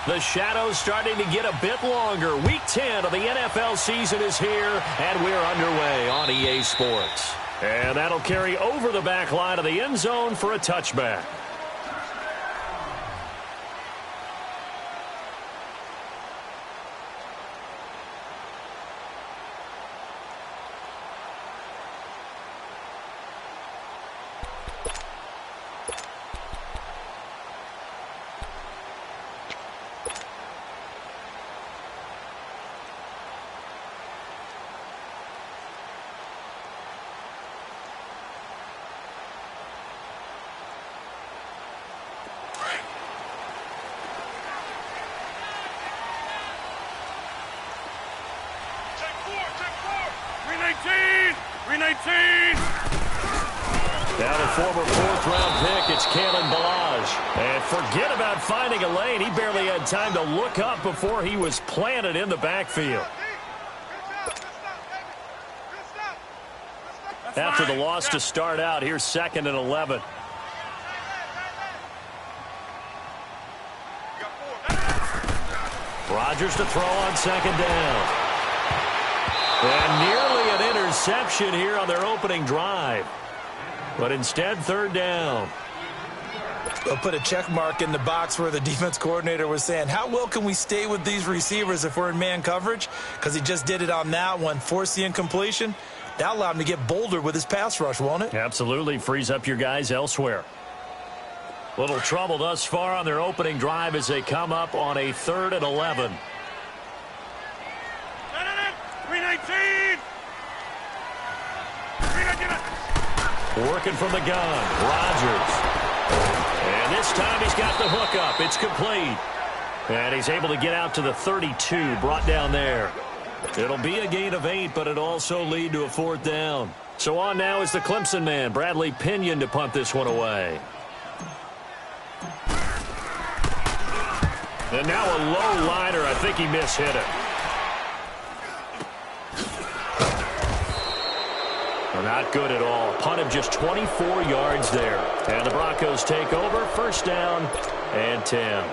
The shadow's starting to get a bit longer. Week 10 of the NFL season is here, and we're underway on EA Sports. And that'll carry over the back line of the end zone for a touchback. Now the former fourth-round pick, it's Kalen Ballage. And forget about finding a lane. He barely had time to look up before he was planted in the backfield. After the loss to start out, here's 2nd and 11. Rodgers to throw on 2nd down. And nearly an interception here on their opening drive. But instead, 3rd down. They'll put a check mark in the box where the defense coordinator was saying, how well can we stay with these receivers if we're in man coverage? Because he just did it on that one, forced the incompletion. That allowed him to get bolder with his pass rush, won't it? Absolutely. Frees up your guys elsewhere. Little trouble thus far on their opening drive as they come up on a 3rd and 11. 319! Working from the gun, Rodgers. And this time he's got the hook up. It's complete. And he's able to get out to the 32, brought down there. It'll be a gain of 8, but it'll also lead to a 4th down. So on now is the Clemson man, Bradley Pinion, to punt this one away. And now a low liner. I think he mishit it. Not good at all. Punt of just 24 yards there. And the Broncos take over. 1st down and 10.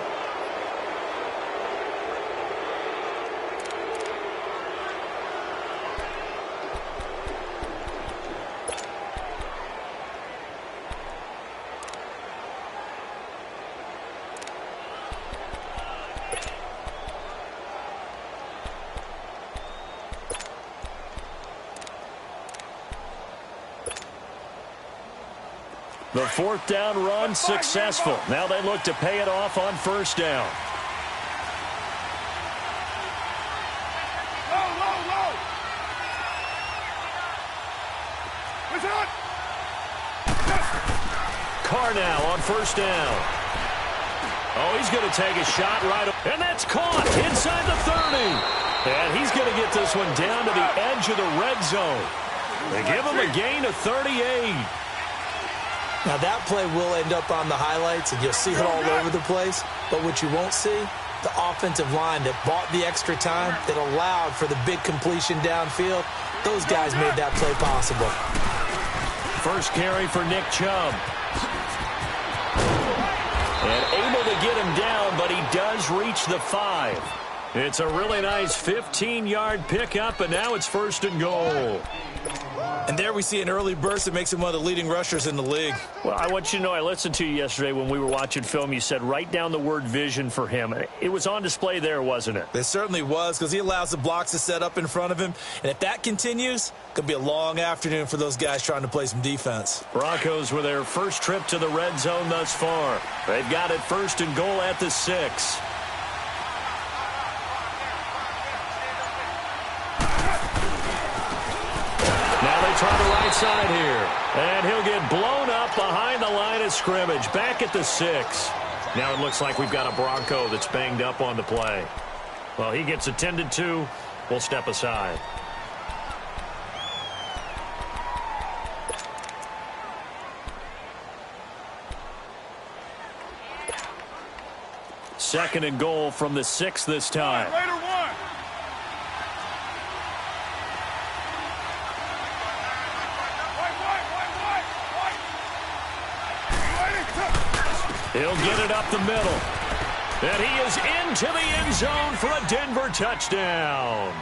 The 4th down run successful. Now they look to pay it off on 1st down. Low. Carr now on 1st down. Oh, he's going to take a shot right. And that's caught inside the 30. And he's going to get this one down to the edge of the red zone. They give him a gain of 38. Now, that play will end up on the highlights, and you'll see it all over the place. But what you won't see, the offensive line that bought the extra time, that allowed for the big completion downfield, those guys made that play possible. First carry for Nick Chubb. And able to get him down, but he does reach the 5. It's a really nice 15-yard pickup, and now it's 1st and goal. And there we see an early burst that makes him one of the leading rushers in the league. Well, I want you to know, I listened to you yesterday when we were watching film. You said write down the word vision for him. It was on display there, wasn't it? It certainly was, because he allows the blocks to set up in front of him. And if that continues, it could be a long afternoon for those guys trying to play some defense. Broncos with their first trip to the red zone thus far. They've got it 1st and goal at the 6. Try the right side here. And he'll get blown up behind the line of scrimmage. Back at the 6. Now it looks like we've got a Bronco that's banged up on the play. Well, he gets attended to. We'll step aside. Second and goal from the 6 this time. He'll get it up the middle. And he is into the end zone for a Denver touchdown.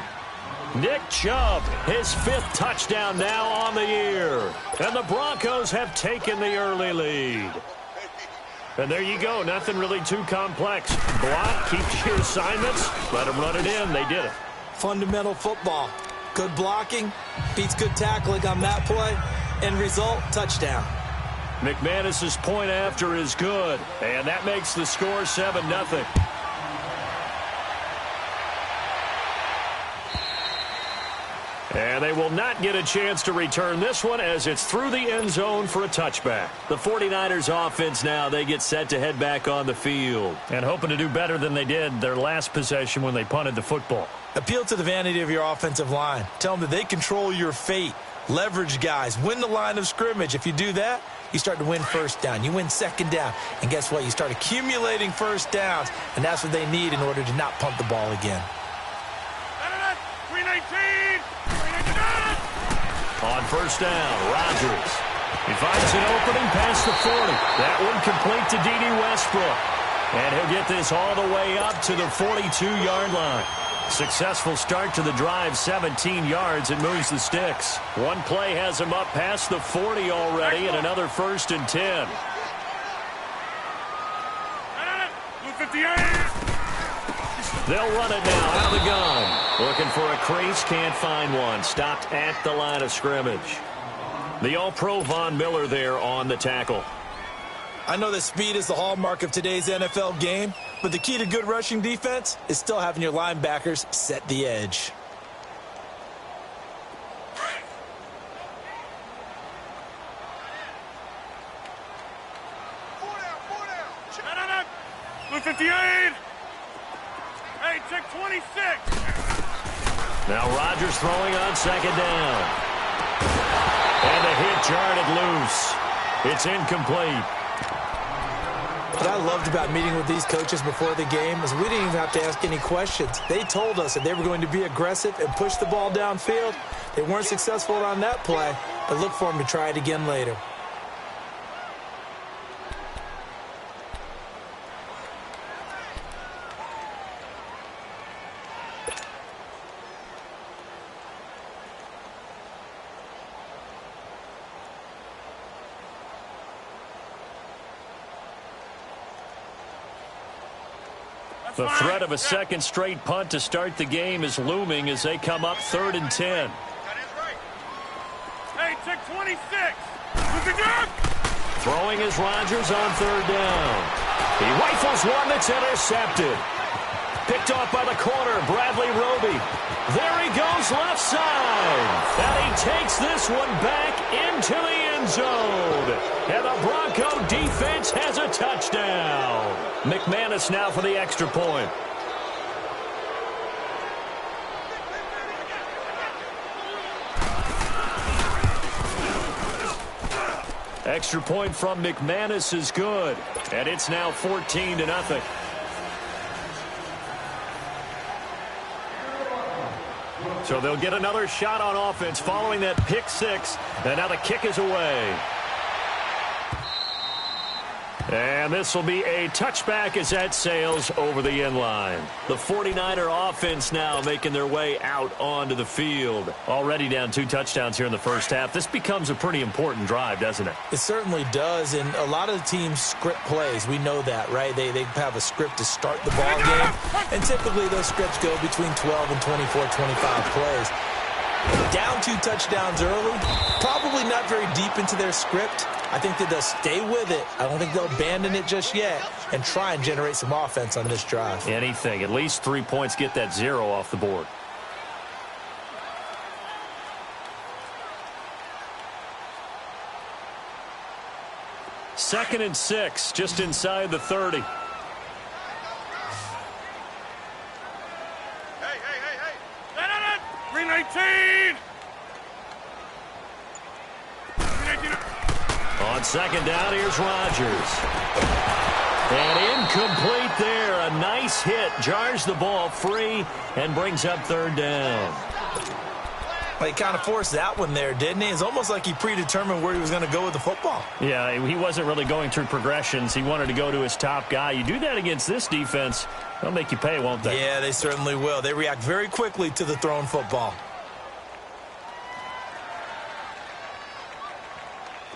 Nick Chubb, his 5th touchdown now on the year. And the Broncos have taken the early lead. And there you go. Nothing really too complex. Block, keep your assignments, let them run it in. They did it. Fundamental football. Good blocking, beats good tackling on that play. End result, touchdown. McManus's point after is good. And that makes the score 7-0. And they will not get a chance to return this one as it's through the end zone for a touchback. The 49ers offense now, they get set to head back on the field. And hoping to do better than they did their last possession when they punted the football. Appeal to the vanity of your offensive line. Tell them that they control your fate. Leverage guys. Win the line of scrimmage. If you do that, you start to win first down. You win second down. And guess what? You start accumulating first downs. And that's what they need in order to not punt the ball again. 319! On first down, Rodgers. He finds an opening past the 40. That one complete to D.D. Westbrook. And he'll get this all the way up to the 42-yard line. Successful start to the drive, 17 yards, and moves the sticks. One play has him up past the 40 already, and another 1st and 10. 58! They'll run it now out of the gun. Looking for a crease, can't find one. Stopped at the line of scrimmage. The All-Pro Von Miller there on the tackle. I know that speed is the hallmark of today's NFL game, but the key to good rushing defense is still having your linebackers set the edge. Blue 58! Hey, check 26! Now Rodgers throwing on second down. And the hit jarred loose. It's incomplete. What I loved about meeting with these coaches before the game is we didn't even have to ask any questions. They told us that they were going to be aggressive and push the ball downfield. They weren't successful on that play, but look for them to try it again later. The threat of a second straight punt to start the game is looming as they come up 3rd and 10. Hey, check 26! Throwing is Rodgers on 3rd down. He rifles one that's intercepted. Picked off by the corner, Bradley Roby. There he goes left side. And he takes this one back into the end zone. And the Bronco defense has a touchdown. McManus now for the extra point. Extra point from McManus is good. And it's now 14-0. So they'll get another shot on offense following that pick six. And now the kick is away. And this will be a touchback as that sails over the end line. The 49er offense now making their way out onto the field. Already down 2 touchdowns here in the first half. This becomes a pretty important drive, doesn't it? It certainly does, and a lot of the teams script plays. We know that, right? They have a script to start the ball game, and typically those scripts go between 12 and 24, 25 plays. Down 2 touchdowns early, probably not very deep into their script. I think that they'll stay with it. I don't think they'll abandon it just yet and try and generate some offense on this drive. Anything. At least 3 points, get that 0 off the board. Second and 6, just inside the 30. Hey, 319! 319! On second down, here's Rodgers. And incomplete there. A nice hit. Jars the ball free and brings up 3rd down. Well, he kind of forced that one there, didn't he? It's almost like he predetermined where he was going to go with the football. Yeah, he wasn't really going through progressions. He wanted to go to his top guy. You do that against this defense, they'll make you pay, won't they? Yeah, they certainly will. They react very quickly to the thrown football.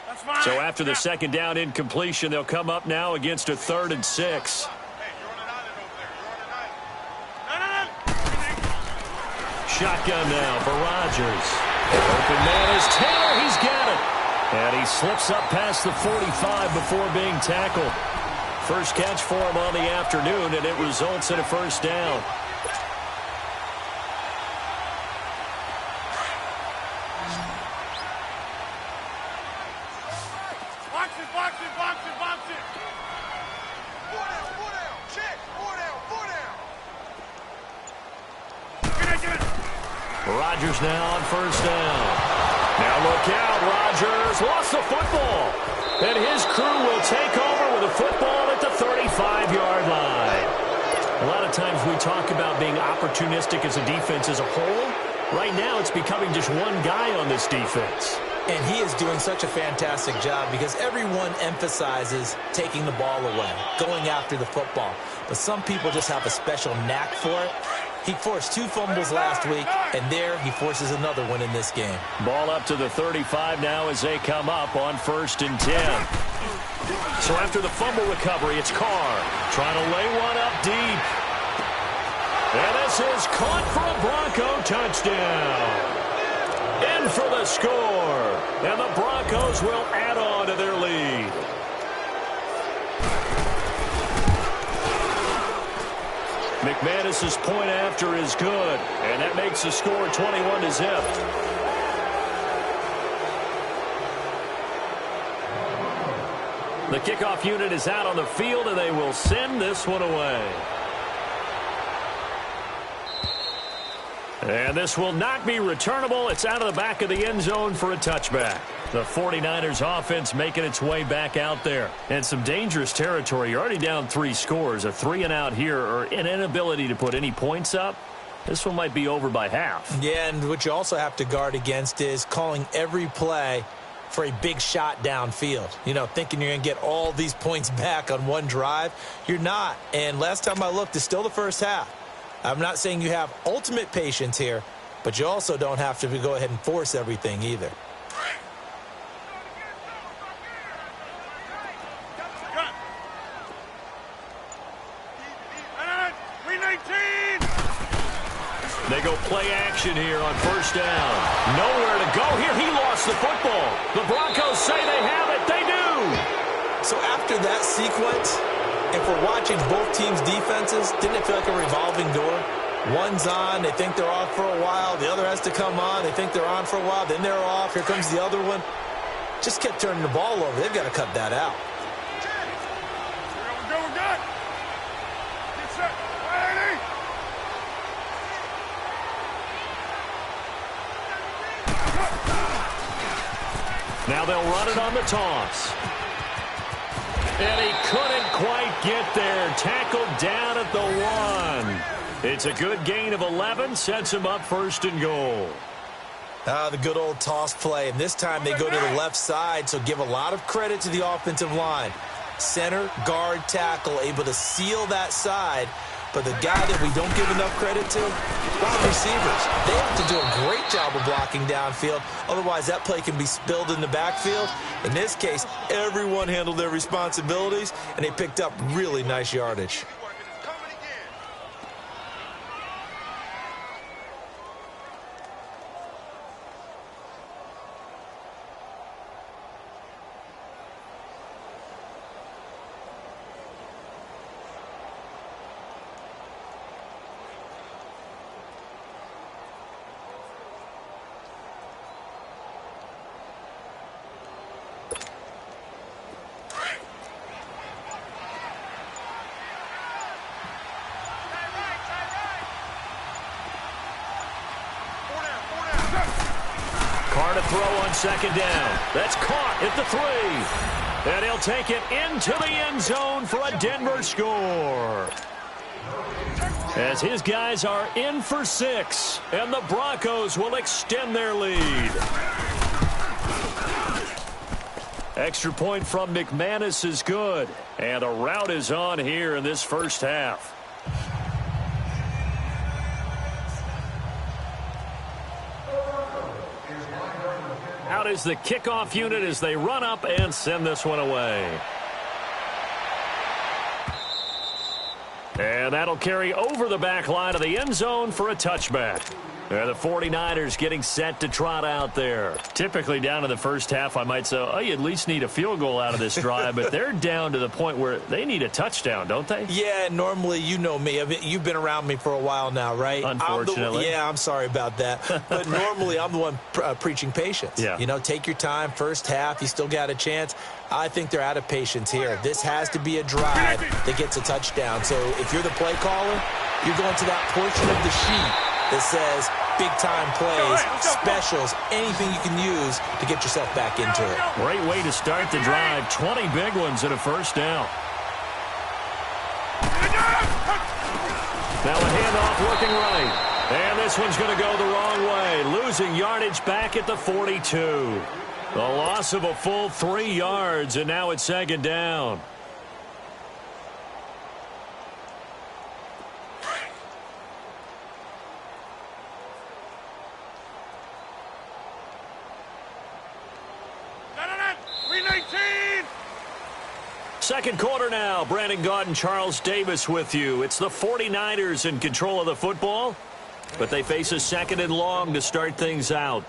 That's fine. So after the second down incompletion, they'll come up now against a 3rd and 6. Shotgun now for Rodgers. Open man is Taylor. He's got it. And he slips up past the 45 before being tackled. First catch for him on the afternoon, and it results in a first down. Box it, box it, box it, box it. 4 down, check, 4 down, 4 down. Get it. Rodgers now on first down. Now look out, Rodgers lost the football. And his crew will take over with a football at the 35-yard line. A lot of times we talk about being opportunistic as a defense as a whole. Right now it's becoming just one guy on this defense. And he is doing such a fantastic job because everyone emphasizes taking the ball away, going after the football. But some people just have a special knack for it. He forced 2 fumbles last week, and there he forces another one in this game. Ball up to the 35 now as they come up on 1st and 10. So after the fumble recovery, it's Carr trying to lay one up deep. And this is caught for a Bronco touchdown. In for the score. And the Broncos will add on to their lead. McManus's point after is good, and that makes the score 21-0. The kickoff unit is out on the field, and they will send this one away. And this will not be returnable. It's out of the back of the end zone for a touchback. The 49ers offense making its way back out there. And some dangerous territory. You're already down 3 scores. A 3-and-out here or an inability to put any points up. This one might be over by half. Yeah, and what you also have to guard against is calling every play for a big shot downfield. You know, thinking you're going to get all these points back on one drive. You're not. And last time I looked, it's still the first half. I'm not saying you have ultimate patience here, but you also don't have to go ahead and force everything either. They go play action here on first down. Nowhere to go here. He lost the football. The Broncos say they have it. They do. So after that sequence, if we're watching both teams' defenses, didn't it feel like a revolving door? One's on, they think they're off for a while. The other has to come on, they think they're on for a while. Then they're off. Here comes the other one. Just kept turning the ball over. They've got to cut that out. We're good. Get set. Ready. Now they'll run it on the toss. And he couldn't quite get there. Tackled down at the 1. It's a good gain of 11. Sets him up 1st and goal. The good old toss play. And this time they go to the left side, so give a lot of credit to the offensive line. Center, guard, tackle, able to seal that side. But the guy that we don't give enough credit to, wide receivers. They have to do a great job of blocking downfield. Otherwise, that play can be spilled in the backfield. In this case, everyone handled their responsibilities, and they picked up really nice yardage. Carr to throw on second down. That's caught at the 3. And he'll take it into the end zone for a Denver score. as his guys are in for 6, and the Broncos will extend their lead. Extra point from McManus is good, and a rout is on here in this first half. Out is the kickoff unit as they run up and send this one away. And that'll carry over the back line of the end zone for a touchback. And the 49ers getting set to trot out there. Typically down in the first half, I might say, oh, you at least need a field goal out of this drive. But they're down to the point where they need a touchdown, don't they? Yeah, normally, you know me. I mean, you've been around me for a while now, right? Unfortunately. I'm sorry about that. But normally, I'm the one preaching patience. Yeah. You know, take your time. First half, you still got a chance. I think they're out of patience here. This has to be a drive that gets a touchdown. So if you're the play caller, you're going to that portion of the sheet that says big-time plays, specials, anything you can use to get yourself back into it. Great way to start the drive. 20 big ones at a first down. Now a handoff looking right. And this one's going to go the wrong way. Losing yardage back at the 42. The loss of a full 3 yards, and now it's second down. Second quarter now. Brandon Gaudin and Charles Davis with you. It's the 49ers in control of the football, but they face a second and long to start things out.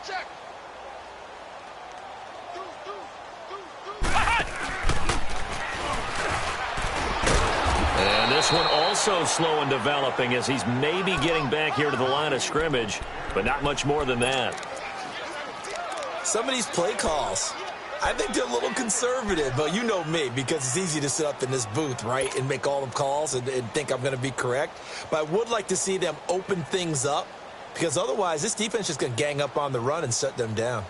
Check. And this one also slow in developing as he's maybe getting back here to the line of scrimmage, but not much more than that. Some of these play calls, I think they're a little conservative, but you know me, because it's easy to sit up in this booth, right, and make all the calls and think I'm going to be correct. But I would like to see them open things up, because otherwise this defense is going to gang up on the run and shut them down.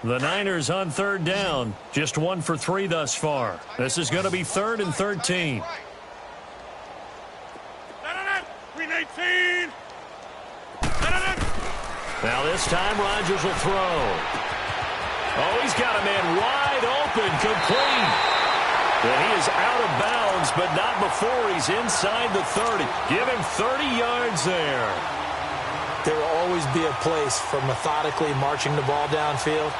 The Niners on third down, just 1 for 3 thus far. This is going to be 3rd and 13. Green 18. Now this time Rodgers will throw. Oh, he's got a man wide open, complete. And he is out of bounds, but not before he's inside the 30. Give him 30 yards there. There will always be a place for methodically marching the ball downfield.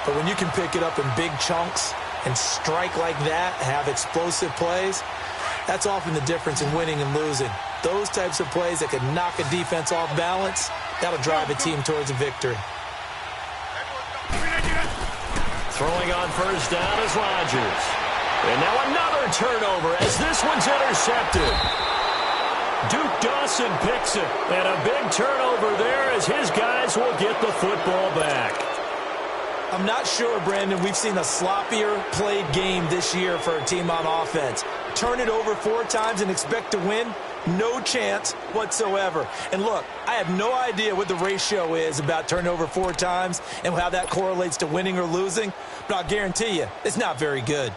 But when you can pick it up in big chunks and strike like that, have explosive plays, that's often the difference in winning and losing. Those types of plays that can knock a defense off balance, that'll drive a team towards a victory. Throwing on first down is Rodgers. And now another turnover as this one's intercepted. Duke Dawson picks it. And a big turnover there as his guys will get the football back. I'm not sure, Brandon, we've seen a sloppier played game this year for a team on offense. Turn it over 4 times and expect to win? No chance whatsoever. And look, I have no idea what the ratio is about turnover 4 times and how that correlates to winning or losing, but I'll guarantee you, it's not very good.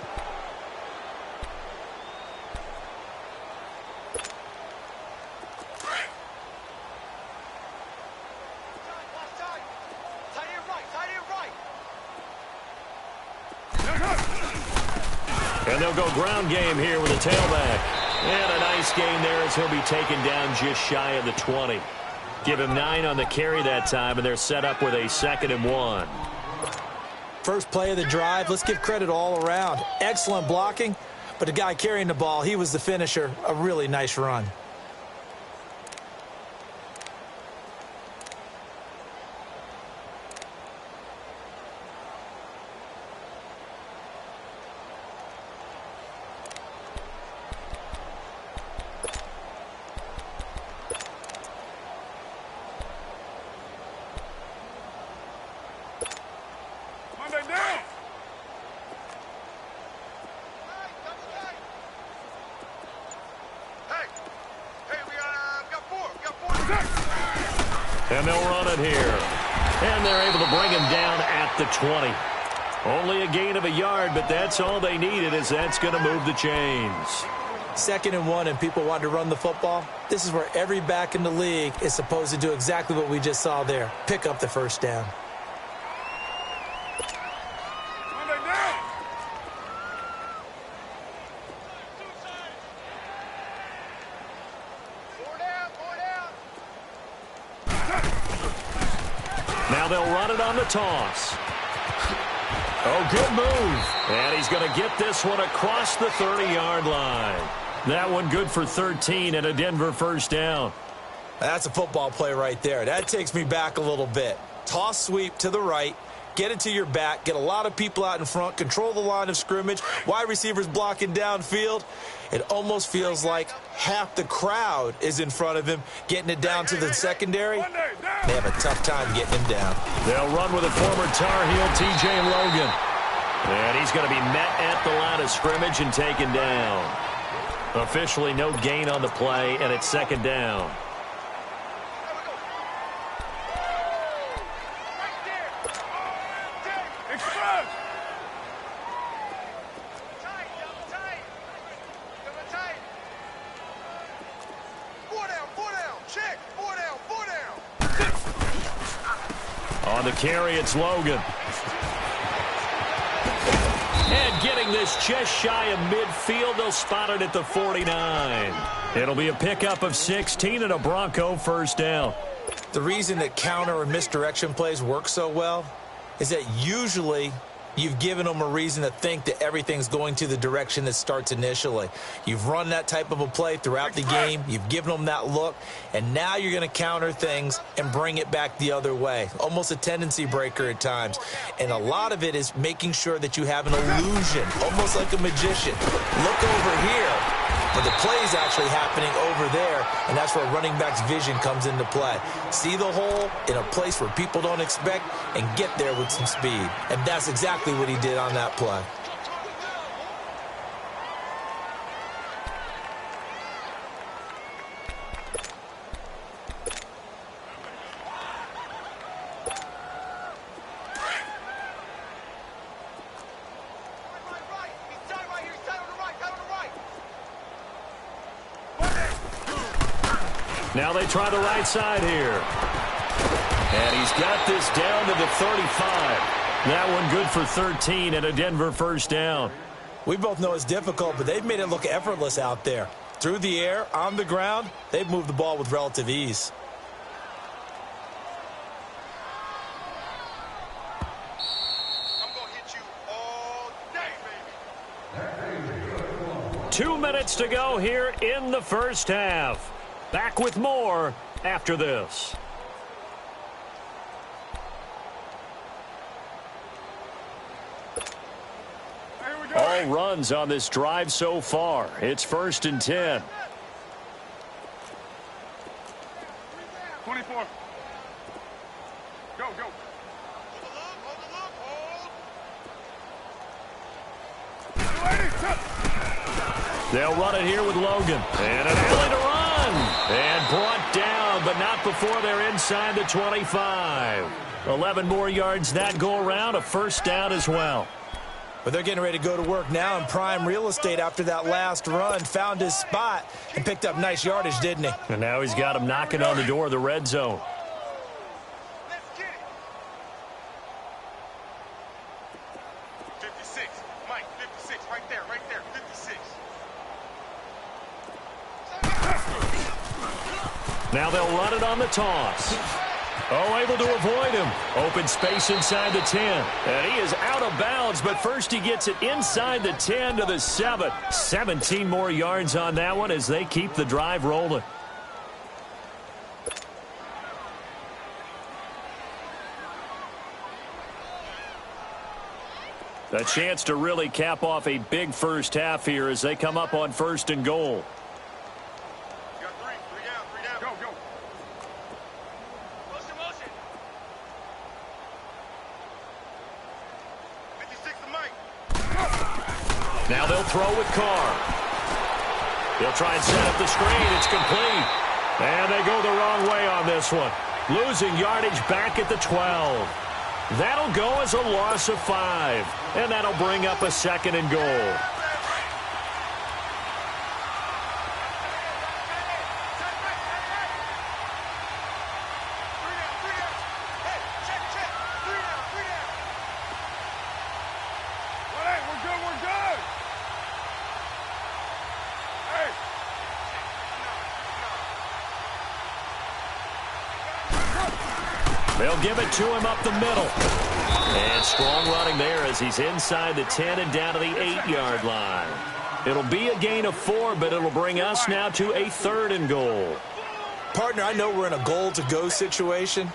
And they'll go ground game here with a tailback. And a nice gain there as he'll be taken down just shy of the 20. Give him 9 on the carry that time, and they're set up with a 2nd and 1. First play of the drive, let's give credit all around. Excellent blocking, but the guy carrying the ball, he was the finisher. A really nice run. And they'll run it here. And they're able to bring him down at the 20. Only a gain of a yard, but that's all they needed, as that's going to move the chains. 2nd and 1, and people want to run the football. This is where every back in the league is supposed to do exactly what we just saw there. Pick up the first down. Now they'll run it on the toss. Oh, good move. And he's going to get this one across the 30-yard line. That one good for 13 and a Denver first down. That's a football play right there. That takes me back a little bit. Toss sweep to the right. Get it to your back. Get a lot of people out in front. Control the line of scrimmage. Wide receivers blocking downfield. It almost feels like half the crowd is in front of him, getting it down to the secondary. They have a tough time getting him down. They'll run with a former Tar Heel, T.J. Logan. And he's going to be met at the line of scrimmage and taken down. Officially no gain on the play, and it's 2nd down. On the carry, it's Logan. And getting this just shy of midfield, they'll spot it at the 49. It'll be a pickup of 16 and a Bronco first down. The reason that counter or misdirection plays work so well is that usually you've given them a reason to think that everything's going to the direction that starts initially. You've run that type of a play throughout the game. You've given them that look. And now you're going to counter things and bring it back the other way. Almost a tendency breaker at times. And a lot of it is making sure that you have an illusion, almost like a magician. Look over here, but the play is actually happening over there, and that's where running back's vision comes into play. See the hole in a place where people don't expect and get there with some speed. And that's exactly what he did on that play. Now they try the right side here. And he's got this down to the 35. That one good for 13 and a Denver first down. We both know it's difficult, but they've made it look effortless out there. Through the air, on the ground, they've moved the ball with relative ease. I'm going to hit you all day, baby. 2 minutes to go here in the first half. Back with more after this. All runs on this drive so far. It's 1st and 10. 24. Go, go. Hold the look, hold. They'll run it here with Logan. And an alley to run. And brought down, but not before they're inside the 25. 11 more yards that go around, a first down as well. But they're getting ready to go to work now in prime real estate after that last run. Found his spot and picked up nice yardage, didn't he? And now he's got him knocking on the door of the red zone. Let's get it. 56. Mike, 56. Right there, 56. Now they'll run it on the toss. Oh, able to avoid him. Open space inside the 10. And he is out of bounds, but first he gets it inside the 10 to the 7. 17 more yards on that one as they keep the drive rolling. A chance to really cap off a big first half here as they come up on 1st and goal. You got three down. Go, go. Motion. 56 to Mike. Now they'll throw with Carr. He'll try and set up the screen. It's complete. And they go the wrong way on this one. Losing yardage back at the 12. That'll go as a loss of 5. And that'll bring up a 2nd and goal. They'll give it to him up the middle. And strong running there as he's inside the 10 and down to the 8-yard line. It'll be a gain of 4, but it'll bring us now to a 3rd and goal. Partner, I know we're in a goal-to-go situation,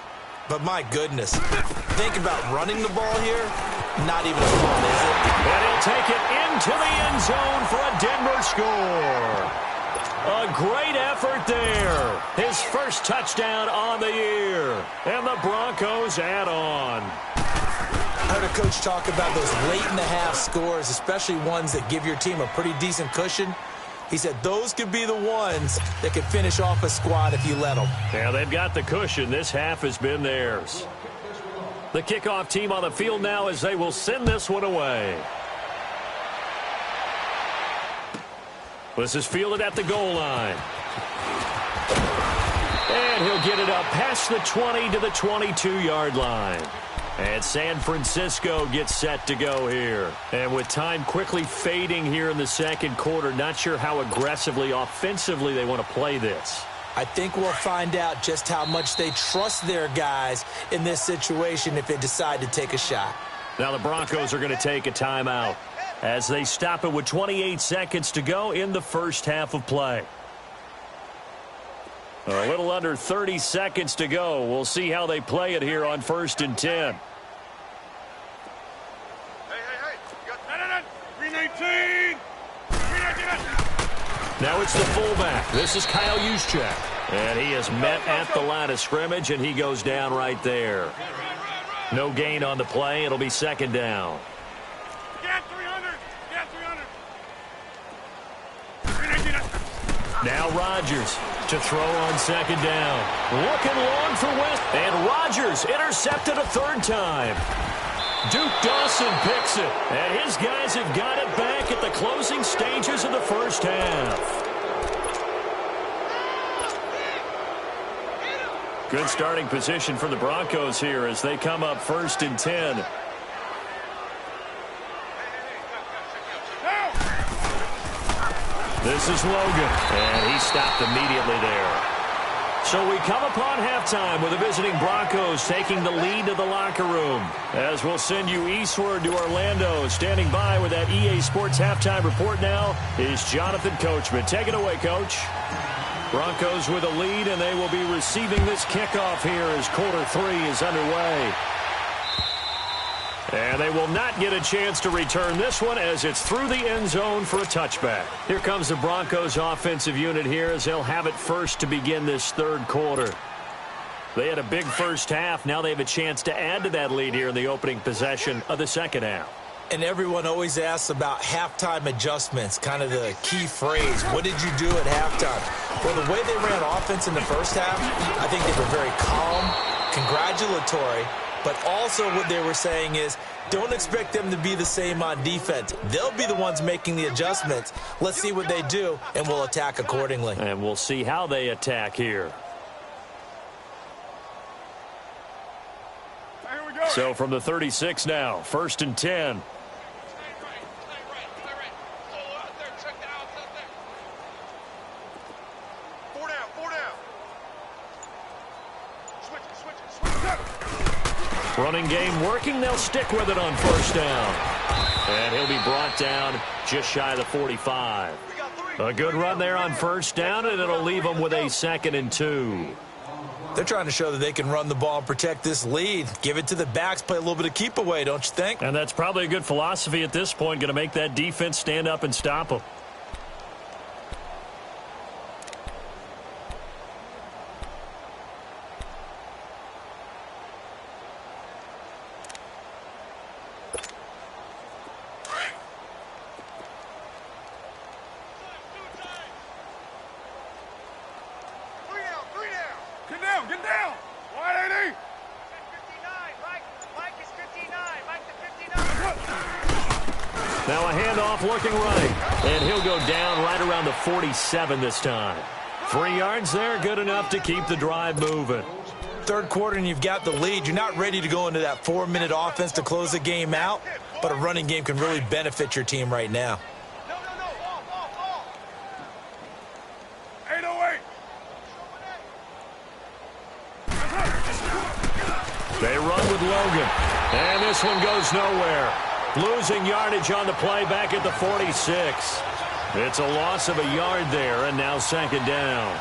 but my goodness, think about running the ball here. Not even fun, is it? And he'll take it into the end zone for a Denver score. A great effort there. His first touchdown on the year. And the Broncos add on. I heard a coach talk about those late-in-the-half scores, especially ones that give your team a pretty decent cushion. He said those could be the ones that could finish off a squad if you let them. Yeah, they've got the cushion. This half has been theirs. The kickoff team on the field now as they will send this one away. This is fielded at the goal line. And he'll get it up past the 20 to the 22-yard line. And San Francisco gets set to go here. And with time quickly fading here in the second quarter, not sure how aggressively, offensively they want to play this. I think we'll find out just how much they trust their guys in this situation if they decide to take a shot. Now the Broncos are going to take a timeout as they stop it with 28 seconds to go in the first half of play. A little under 30 seconds to go. We'll see how they play it here on 1st and 10. Hey. You got 319. Now it's the fullback. This is Kyle Juszczyk. And he is met at the line of scrimmage, and he goes down right there. No gain on the play. It'll be 2nd down. Get 300. Get 300. Now Rodgers to throw on 2nd down. Looking long for West. And Rodgers intercepted a 3rd time. Duke Dawson picks it. And his guys have got it back at the closing stages of the first half. Good starting position for the Broncos here as they come up 1st and 10. This is Logan, and he stopped immediately there. So we come upon halftime with the visiting Broncos taking the lead to the locker room. As we'll send you eastward to Orlando. Standing by with that EA Sports halftime report now is Jonathan Coachman. Take it away, Coach. Broncos with a lead, and they will be receiving this kickoff here as quarter 3 is underway. And they will not get a chance to return this one as it's through the end zone for a touchback. Here comes the Broncos offensive unit here as they'll have it first to begin this 3rd quarter. They had a big first half. Now they have a chance to add to that lead here in the opening possession of the 2nd half. And everyone always asks about halftime adjustments, kind of the key phrase. What did you do at halftime? Well, the way they ran offense in the first half, I think they were very calm, congratulatory, but also what they were saying is don't expect them to be the same on defense. They'll be the ones making the adjustments. Let's see what they do, and we'll attack accordingly. And we'll see how they attack here. Here we go. So from the 36 now, 1st and 10. Running game working. They'll stick with it on 1st down. And he'll be brought down just shy of the 45. A good run there on 1st down, and it'll leave them with a 2nd and 2. They're trying to show that they can run the ball and protect this lead. Give it to the backs, play a little bit of keep away, don't you think? And that's probably a good philosophy at this point, going to make that defense stand up and stop them. Get down. Now a handoff looking right. And he'll go down right around the 47 this time. 3 yards there, good enough to keep the drive moving. Third quarter and you've got the lead. You're not ready to go into that 4-minute offense to close the game out, but a running game can really benefit your team right now. No. Off. 808. They run with Logan. And this one goes nowhere. Losing yardage on the play back at the 46. It's a loss of a yard there, and now 2nd down.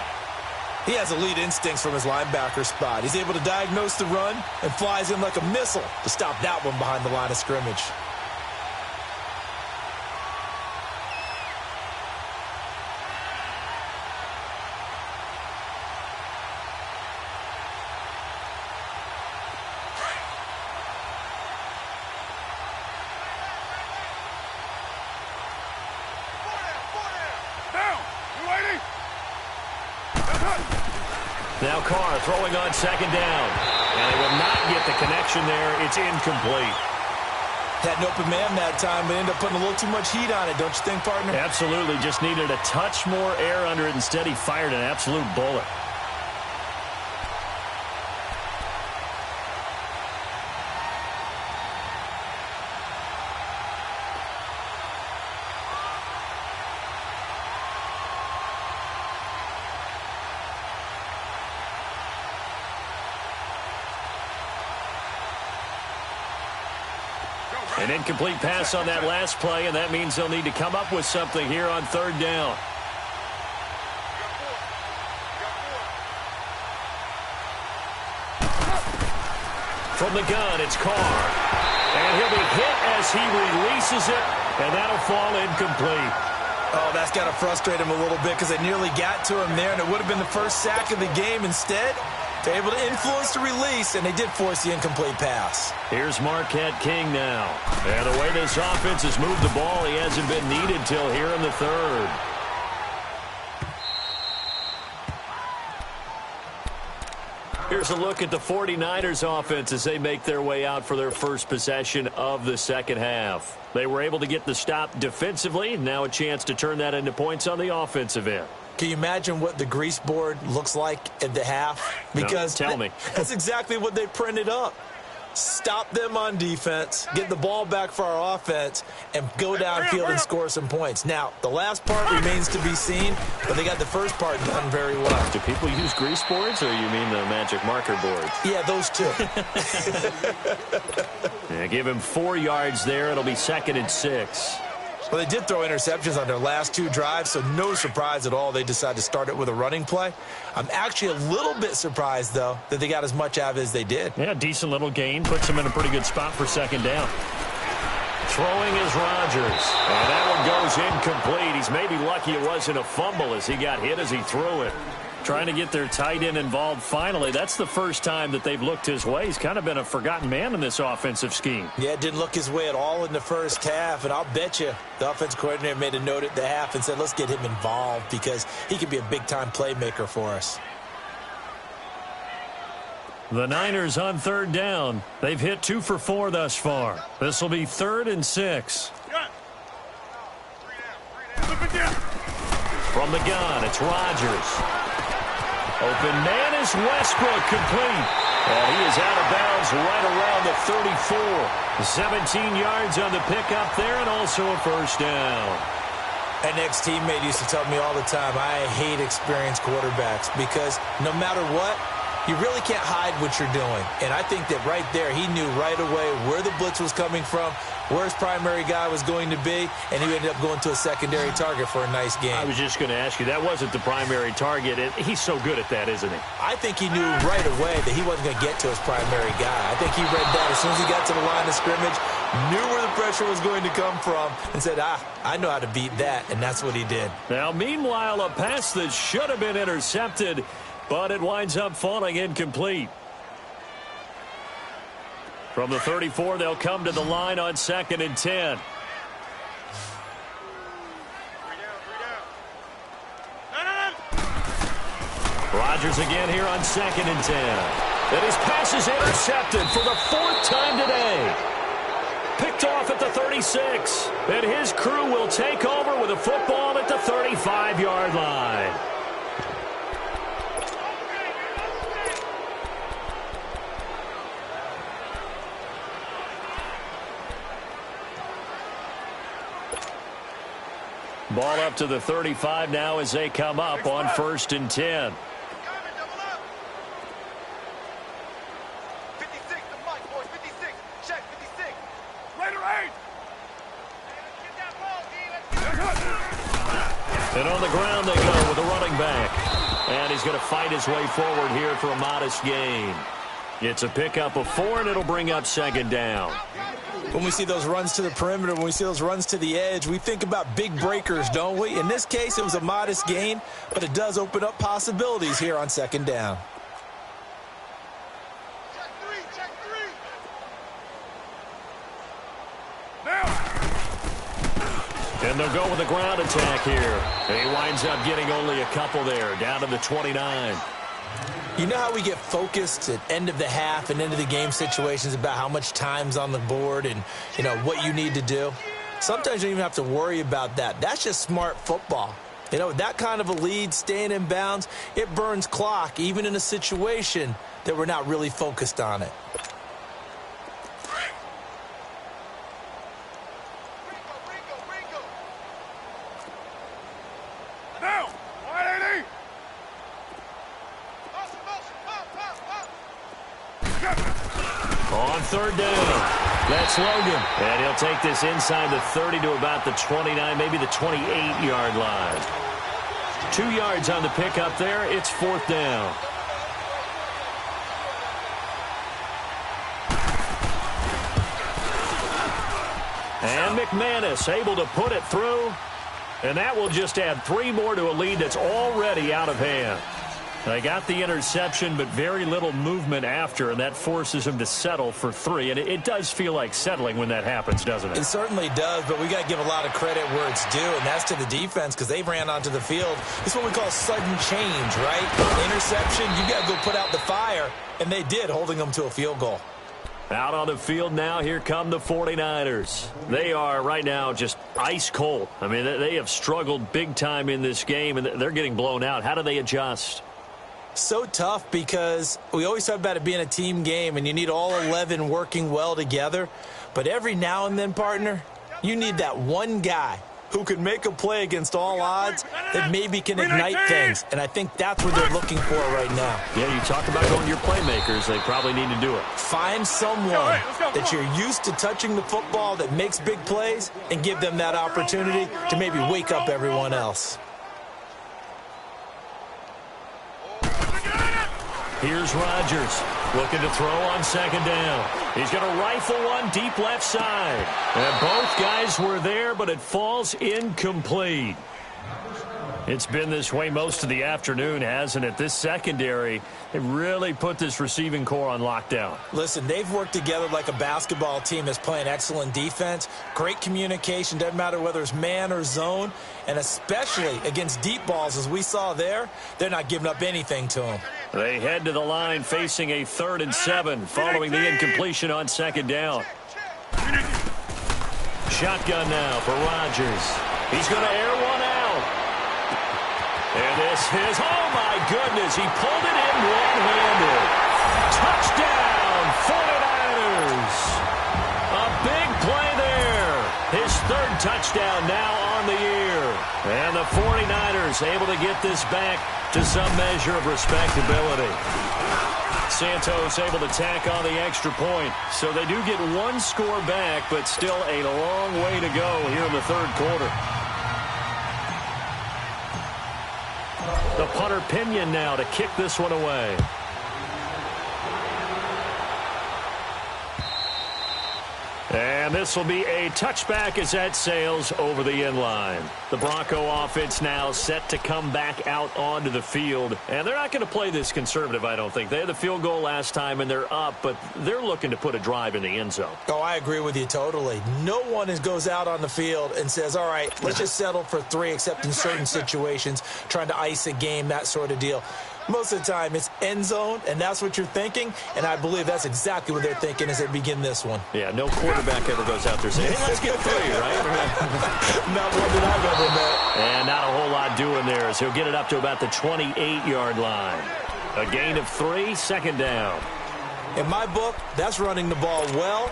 He has elite instincts from his linebacker spot. He's able to diagnose the run and flies in like a missile to stop that one behind the line of scrimmage. Now Carr throwing on 2nd down. And they will not get the connection there. It's incomplete. Had an open man that time, but ended up putting a little too much heat on it, don't you think, partner? Absolutely. Just needed a touch more air under it. Instead, he fired an absolute bullet. An incomplete pass on that last play, and that means they'll need to come up with something here on 3rd down. From the gun, it's Carr. And he'll be hit as he releases it, and that'll fall incomplete. Oh, that's got to frustrate him a little bit because they nearly got to him there, and it would have been the first sack of the game. Instead, they're able to influence the release, and they did force the incomplete pass. Here's Marquette King now. And the way this offense has moved the ball, he hasn't been needed till here in the 3rd. Here's a look at the 49ers offense as they make their way out for their first possession of the 2nd half. They were able to get the stop defensively. Now a chance to turn that into points on the offensive end. Can you imagine what the grease board looks like at the half? Because no, tell me. That's exactly what they printed up. Stop them on defense, get the ball back for our offense, and go downfield and score some points. Now, the last part remains to be seen, but they got the first part done very well. Do people use grease boards, or you mean the magic marker boards? Yeah, those two. Yeah, give him 4 yards there. It'll be 2nd and 6. Well, they did throw interceptions on their last 2 drives, so no surprise at all they decided to start it with a running play. I'm actually a little bit surprised, though, that they got as much out of it as they did. Yeah, decent little gain. Puts them in a pretty good spot for 2nd down. Throwing is Rodgers. And that one goes incomplete. He's maybe lucky it wasn't a fumble as he got hit as he threw it. Trying to get their tight end involved finally. That's the first time that they've looked his way. He's kind of been a forgotten man in this offensive scheme. Yeah, didn't look his way at all in the first half, and I'll bet you the offensive coordinator made a note at the half and said, let's get him involved because he could be a big-time playmaker for us. The Niners on 3rd down. They've hit 2 for 4 thus far. This will be 3rd and 6. From the gun, it's Rodgers. Open man is Westbrook, complete. And he is out of bounds right around the 34. 17 yards on the pickup there and also a first down. An ex-teammate used to tell me all the time, I hate experienced quarterbacks because no matter what, you really can't hide what you're doing. And I think that right there, he knew right away where the blitz was coming from, where his primary guy was going to be, and he ended up going to a secondary target for a nice game. I was just going to ask you, that wasn't the primary target. He's so good at that, isn't he? I think he knew right away that he wasn't going to get to his primary guy. I think he read that as soon as he got to the line of scrimmage, knew where the pressure was going to come from, and said, I know how to beat that, and that's what he did. Now, meanwhile, a pass that should have been intercepted, but it winds up falling incomplete. From the 34, they'll come to the line on 2nd and 10. Rodgers again here on 2nd and 10. And his pass is intercepted for the 4th time today. Picked picked off at the 36. And his crew will take over with a football at the 35-yard line. Ball up to the 35 now as they come up on 1st and 10. 56, the mic, boys. 56. Check, 56. Raider 8. Get that ball, D. And on the ground they go with the running back. And he's going to fight his way forward here for a modest gain. It's a pickup of 4, and it'll bring up 2nd down. When we see those runs to the perimeter, when we see those runs to the edge, we think about big breakers, don't we? In this case, it was a modest gain, but it does open up possibilities here on 2nd down. Check 3, check 3. Now. And they'll go with a ground attack here. He winds up getting only a couple there, down to the 29. You know how we get focused at end of the half and end of the game situations about how much time's on the board and, you know, what you need to do? Sometimes you don't even have to worry about that. That's just smart football. You know, that kind of a lead, staying in bounds, it burns clock, even in a situation that we're not really focused on it. Ringo. Now. 180. On 3rd down, that's Logan. And he'll take this inside the 30 to about the 29, maybe the 28-yard line. 2 yards on the pickup there. It's 4th down. And McManus able to put it through. And that will just add 3 more to a lead that's already out of hand. They got the interception, but very little movement after, and that forces him to settle for 3. And it does feel like settling when that happens, doesn't it? It certainly does, but we got to give a lot of credit where it's due, and that's to the defense because they ran onto the field. It's what we call sudden change, right? Interception, you got to go put out the fire, and they did, holding them to a field goal. Out on the field now, here come the 49ers. They are right now just ice cold. I mean, they have struggled big time in this game, and they're getting blown out. How do they adjust? So tough because we always talk about it being a team game and you need all 11 working well together. But every now and then, partner, you need that one guy who can make a play against all odds that maybe can ignite things. And I think that's what they're looking for right now. Yeah, you talk about going to your playmakers. They probably need to do it. Find someone that you're used to touching the football that makes big plays and give them that opportunity to maybe wake up everyone else. Here's Rodgers looking to throw on 2nd down. He's going to rifle one deep left side. And both guys were there, but it falls incomplete. It's been this way most of the afternoon, hasn't it? This secondary, they really put this receiving core on lockdown. Listen, they've worked together like a basketball team that's playing excellent defense. Great communication, doesn't matter whether it's man or zone. And especially against deep balls, as we saw there, they're not giving up anything to them. They head to the line facing a 3rd and 7 following the incompletion on 2nd down. Shotgun now for Rodgers. He's going to air one out. And this is, oh my goodness, he pulled it in one-handed. Touchdown, 49ers. A big play there. His 3rd touchdown now on the year. And the 49ers able to get this back to some measure of respectability. Santos able to tack on the extra point. So they do get 1 score back, but still a long way to go here in the 3rd quarter. The punter Pinion now to kick this one away. And this will be a touchback as that sails over the end line. The Bronco offense now set to come back out onto the field. And they're not going to play this conservative, I don't think. They had the field goal last time, and they're up, but they're looking to put a drive in the end zone. Oh, I agree with you totally. No one goes out on the field and says, all right, let's just settle for 3, except in certain situations, trying to ice a game, that sort of deal. Most of the time, it's end zone, and that's what you're thinking, and I believe that's exactly what they're thinking as they begin this one. Yeah, no quarterback ever goes out there saying, hey, let's get 3, right? Not one that I've ever met. And not a whole lot doing there as he'll get it up to about the 28-yard line. A gain of 3, second down. In my book, that's running the ball well,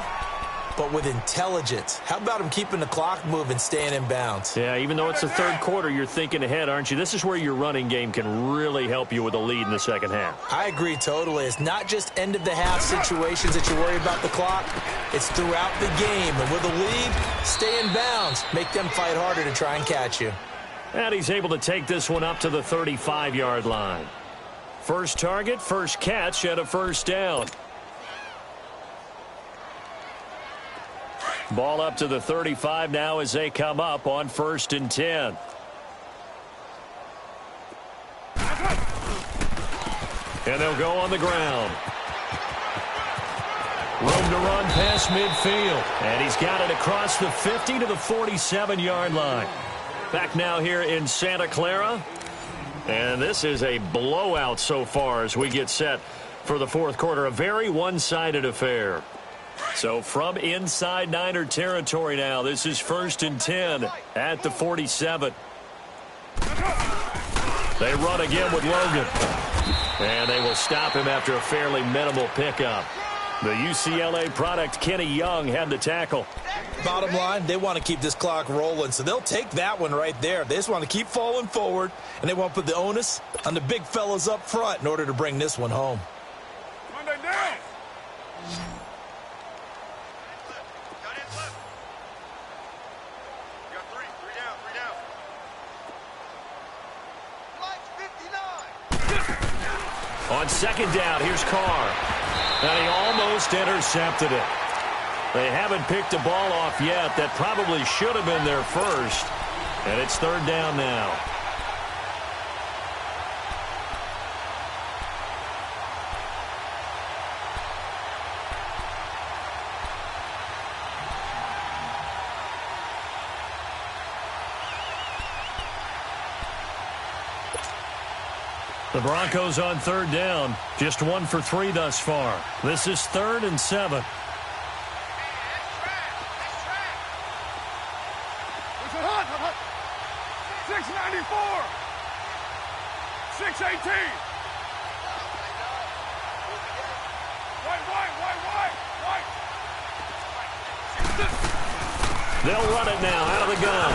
but with intelligence. How about him keeping the clock moving, staying in bounds? Yeah, even though it's the third quarter, you're thinking ahead, aren't you? This is where your running game can really help you with a lead in the second half. I agree totally. It's not just end-of-the-half situations that you worry about the clock. It's throughout the game. And with a lead, stay in bounds. Make them fight harder to try and catch you. And he's able to take this one up to the 35-yard line. First target, first catch, and a first down. Ball up to the 35 now as they come up on 1st and 10. And they'll go on the ground. Room to run past midfield. And he's got it across the 50 to the 47-yard line. Back now here in Santa Clara. And this is a blowout so far as we get set for the fourth quarter. A very one-sided affair. So from inside Niner territory now, this is 1st and 10 at the 47. They run again with Logan. And they will stop him after a fairly minimal pickup. The UCLA product, Kenny Young, had the tackle. Bottom line, they want to keep this clock rolling, so they'll take that one right there. They just want to keep falling forward, and they want to put the onus on the big fellas up front in order to bring this one home. Monday down. On second down, here's Carr. And he almost intercepted it. They haven't picked a ball off yet. That probably should have been their first. And it's 3rd down now. The Broncos on 3rd down. Just 1 for 3 thus far. This is 3rd and 7. 694. 618. They'll run it now out of the gun.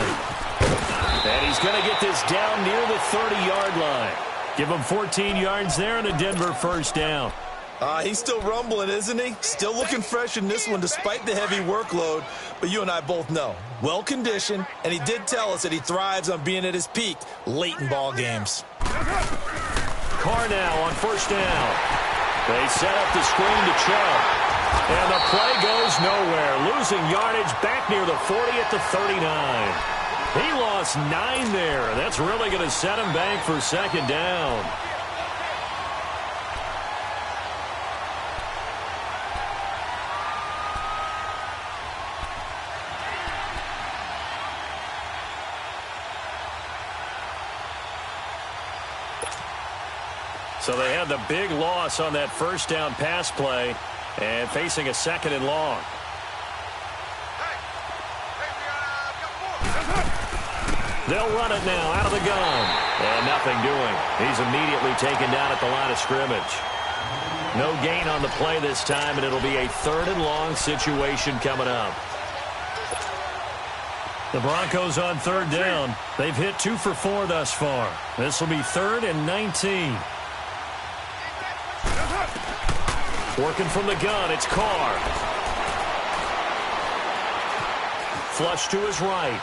And he's going to get this down near the 30-yard line. Give him 14 yards there and a Denver first down. He's still rumbling, isn't he? Still looking fresh in this one despite the heavy workload. But you and I both know, well-conditioned, and he did tell us that he thrives on being at his peak late in ball games. Carr now on first down. They set up the screen to Chubb. And the play goes nowhere. Losing yardage back near the 40 at the 39. He lost 9 there. That's really going to set him back for second down. So they had the big loss on that first down pass play and facing a second and long. They'll run it now out of the gun. And nothing doing. He's immediately taken down at the line of scrimmage. No gain on the play this time, and it'll be a third and long situation coming up. The Broncos on third down. They've hit 2 for 4 thus far. This will be 3rd and 19. Working from the gun, it's Carr. Flush to his right.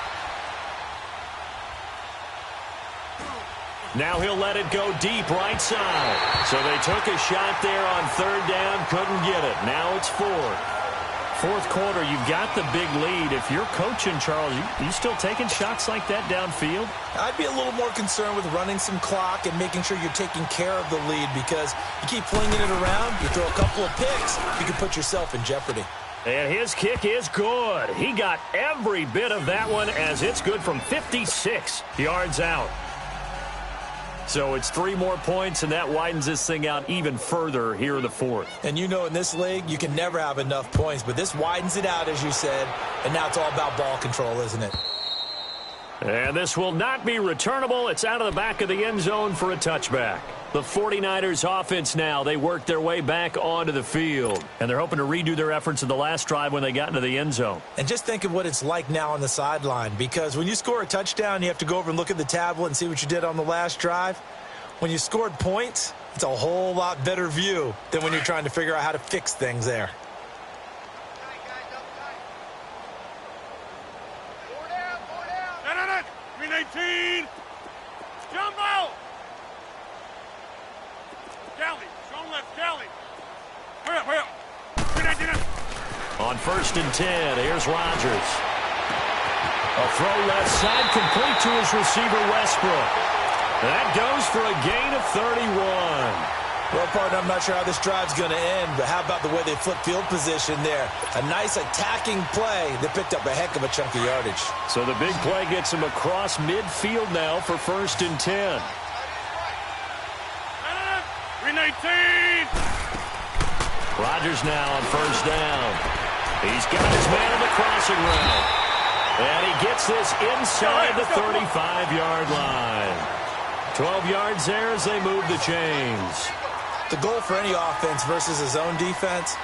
Now he'll let it go deep right side. So they took a shot there on third down, couldn't get it. Now it's 4th. Fourth quarter, you've got the big lead. If you're coaching, Charles, you still taking shots like that downfield? I'd be a little more concerned with running some clock and making sure you're taking care of the lead, because you keep flinging it around, you throw a couple of picks, you can put yourself in jeopardy. And his kick is good. He got every bit of that one as it's good from 56 yards out. So it's 3 more points, and that widens this thing out even further here in the fourth. And you know in this league, you can never have enough points, but this widens it out, as you said, and now it's all about ball control, isn't it? And this will not be returnable. It's out of the back of the end zone for a touchback. The 49ers offense now, they work their way back onto the field. And they're hoping to redo their efforts in the last drive when they got into the end zone. And just think of what it's like now on the sideline, because when you score a touchdown, you have to go over and look at the tablet and see what you did on the last drive. When you scored points, it's a whole lot better view than when you're trying to figure out how to fix things there. Green 18. Jumbo. Kelly. Strong left, Kelly. Hurry up. Green 19. On 1st and 10, here's Rodgers. A throw left side, complete to his receiver, Westbrook. That goes for a gain of 31. Well, partner, I'm not sure how this drive's going to end, but how about the way they flip field position there? A nice attacking play that picked up a heck of a chunk of yardage. So the big play gets him across midfield now for 1st and 10. Green 18. Rodgers now on 1st down. He's got his man on the crossing route. And he gets this inside the 35-yard line. 12 yards there as they move the chains. The goal for any offense versus a zone defense,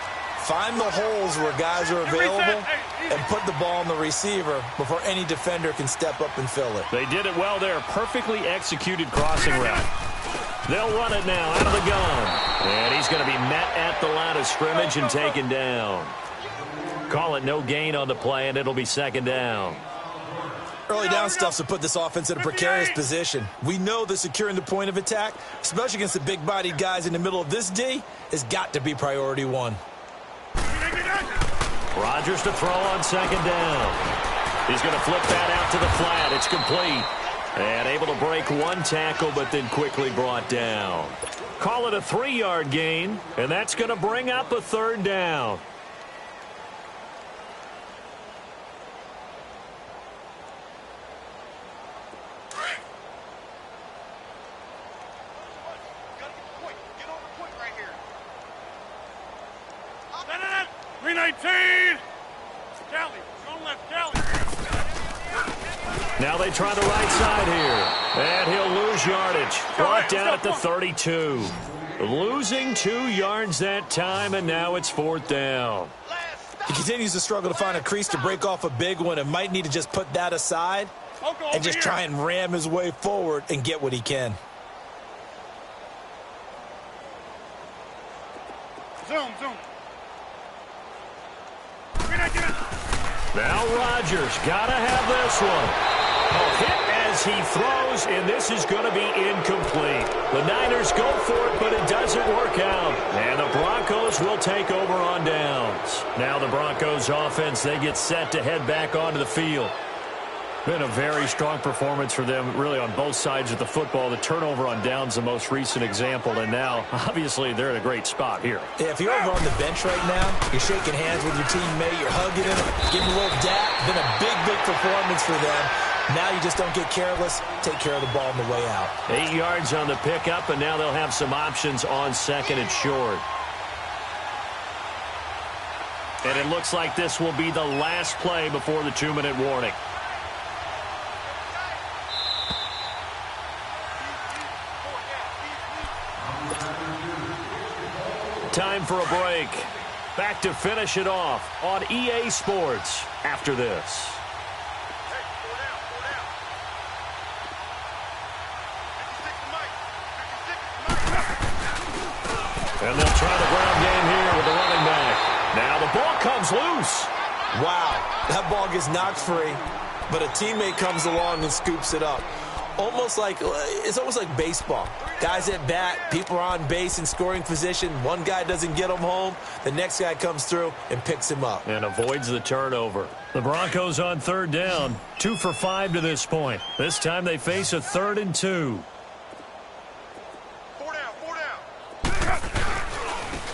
find the holes where guys are available and put the ball on the receiver before any defender can step up and fill it. They did it well there. Perfectly executed crossing route. They'll run it now out of the gun. And he's going to be met at the line of scrimmage and taken down. Call it no gain on the play, and it'll be 2nd down. Early down stuff's to put this offense in a precarious position. We know that securing the point of attack, especially against the big-bodied guys in the middle of this D, has got to be priority 1. Rodgers to throw on 2nd down. He's going to flip that out to the flat. It's complete. And able to break 1 tackle, but then quickly brought down. Call it a 3-yard gain, and that's going to bring up a 3rd down. Green 18. Kelly. Strong left, Kelly. Now they try the right side here. And he'll lose yardage. Brought down at the 32. Losing 2 yards that time, and now it's 4th down. He continues to struggle to find a crease to break off a big one and might need to just put that aside and just try and ram his way forward and get what he can. Zoom. Now Rodgers got to have this one. A hit as he throws, and this is going to be incomplete. The Niners go for it, but it doesn't work out. And the Broncos will take over on downs. Now the Broncos offense, they get set to head back onto the field. Been a very strong performance for them, really, on both sides of the football. The turnover on downs, the most recent example, and now, obviously, they're in a great spot here. Yeah, if you're over on the bench right now, you're shaking hands with your teammate, you're hugging him, giving him a little dap. Been a big performance for them. Now you just don't get careless. Take care of the ball on the way out. 8 yards on the pickup, and now they'll have some options on 2nd and short. And it looks like this will be the last play before the 2-minute warning. Time for a break. Back to finish it off on EA Sports after this. And they'll try the ground game here with the running back. Now the ball comes loose. Wow, that ball gets knocked free, but a teammate comes along and scoops it up. It's almost like baseball. Guys at bat, people are on base in scoring position. One guy doesn't get him home. The next guy comes through and picks him up. And avoids the turnover. The Broncos on 3rd down. 2 for 5 to this point. This time they face a 3rd and 2. 4 down.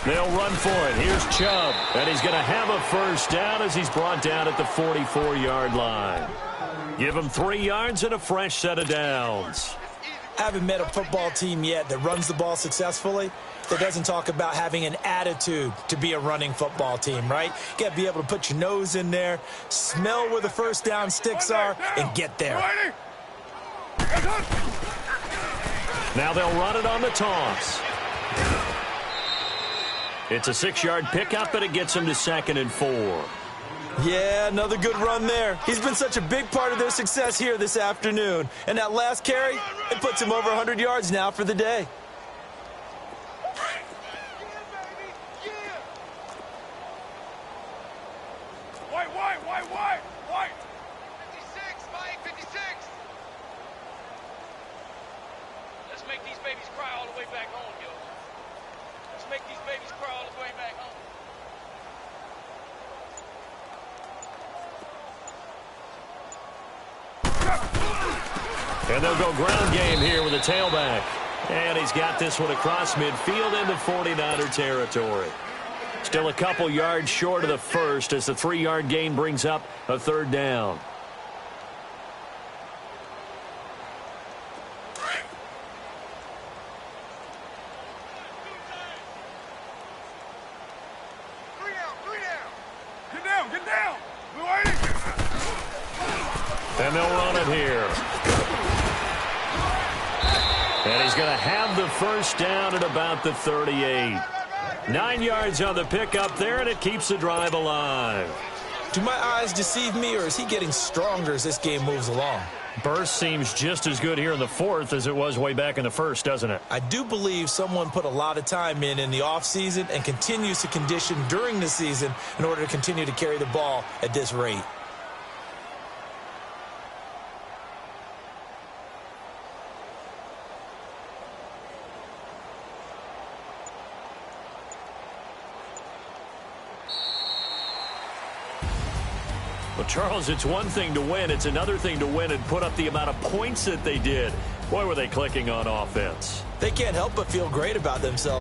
They'll run for it. Here's Chubb. And he's going to have a 1st down as he's brought down at the 44-yard line. Give him 3 yards and a fresh set of downs. Haven't met a football team yet that runs the ball successfully that doesn't talk about having an attitude to be a running football team, right? You got to be able to put your nose in there, smell where the first down sticks are, and get there. Now they'll run it on the toss. It's a 6-yard pickup, but it gets him to 2nd and 4. Yeah, another good run there. He's been such a big part of their success here this afternoon. And that last carry, it puts him over 100 yards now for the day. White. 56, Mike, 56. Let's make these babies cry all the way back home, yo. Let's make these babies cry all the way back home. And they'll go ground game here with a tailback. And he's got this one across midfield into 49er territory. Still a couple yards short of the first as the 3-yard gain brings up a 3rd down. Get down. We're waiting. And they'll run it here. And he's going to have the first down at about the 38. 9 yards on the pickup there, and it keeps the drive alive. Do my eyes deceive me, or is he getting stronger as this game moves along? Burst seems just as good here in the 4th as it was way back in the 1st, doesn't it? I do believe someone put a lot of time in the offseason and continues to condition during the season in order to continue to carry the ball at this rate. Well, Charles, it's one thing to win. It's another thing to win and put up the amount of points that they did. Boy, were they clicking on offense. They can't help but feel great about themselves.